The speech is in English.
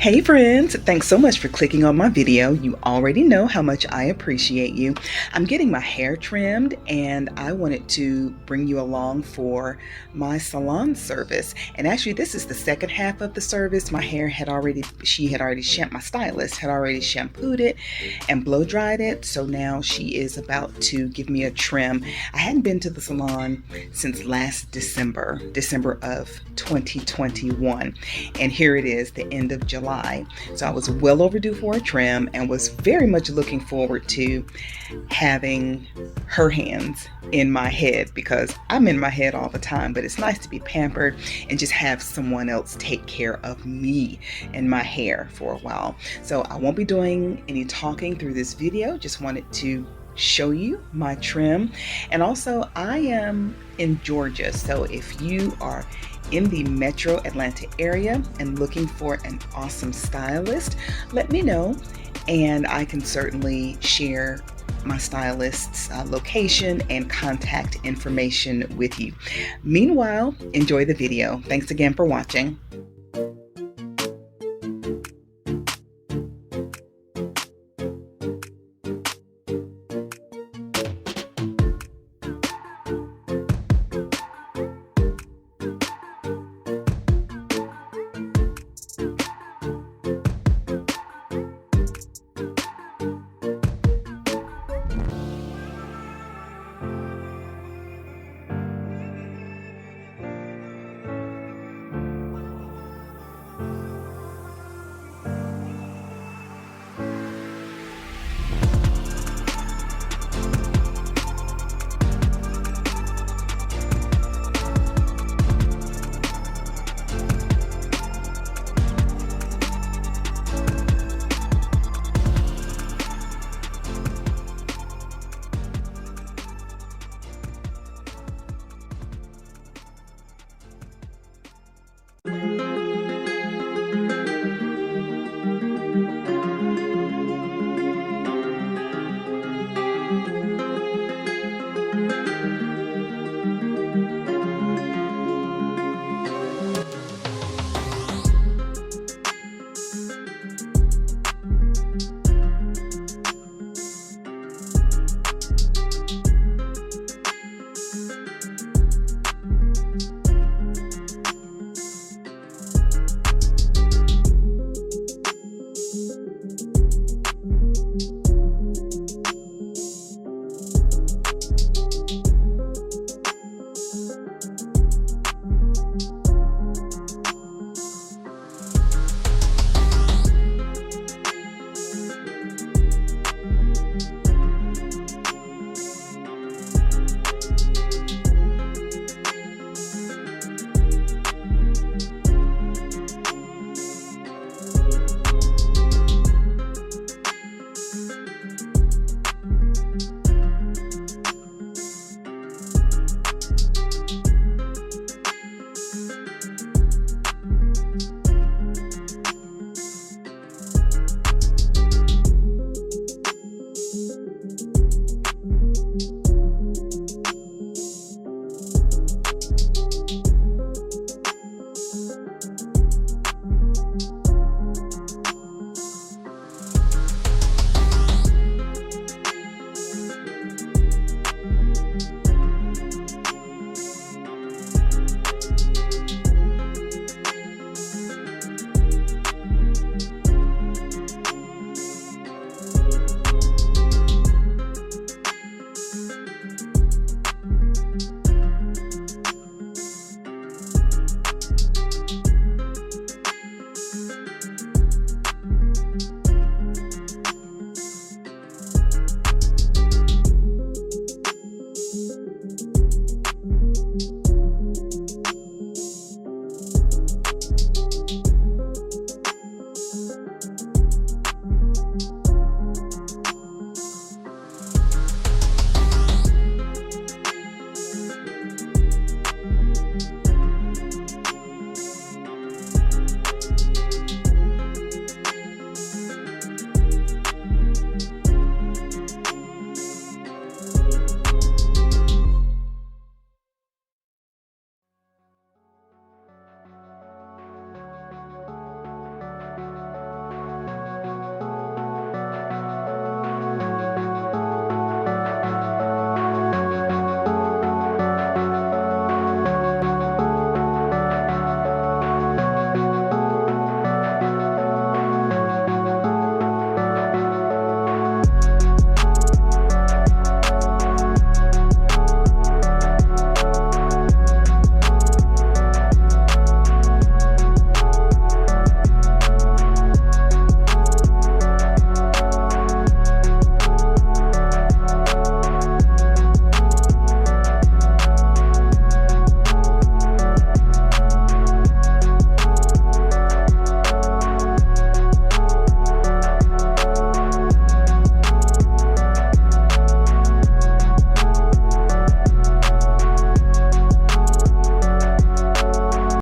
Hey friends, thanks so much for clicking on my video. You already know how much I appreciate you. I'm getting my hair trimmed and I wanted to bring you along for my salon service. And actually this is the second half of the service. My hair had already, my stylist had already shampooed it and blow dried it. So now she is about to give me a trim. I hadn't been to the salon since last December of 2021. And here it is, the end of July. So I was well overdue for a trim and was very much looking forward to having her hands in my head, because I'm in my head all the time, but it's nice to be pampered and just have someone else take care of me and my hair for a while. So I won't be doing any talking through this video, just wanted to show you my trim. And also I am in Georgia, so if you are in the metro Atlanta area and looking for an awesome stylist, let me know and I can certainly share my stylist's location and contact information with you. Meanwhile, enjoy the video. Thanks again for watching.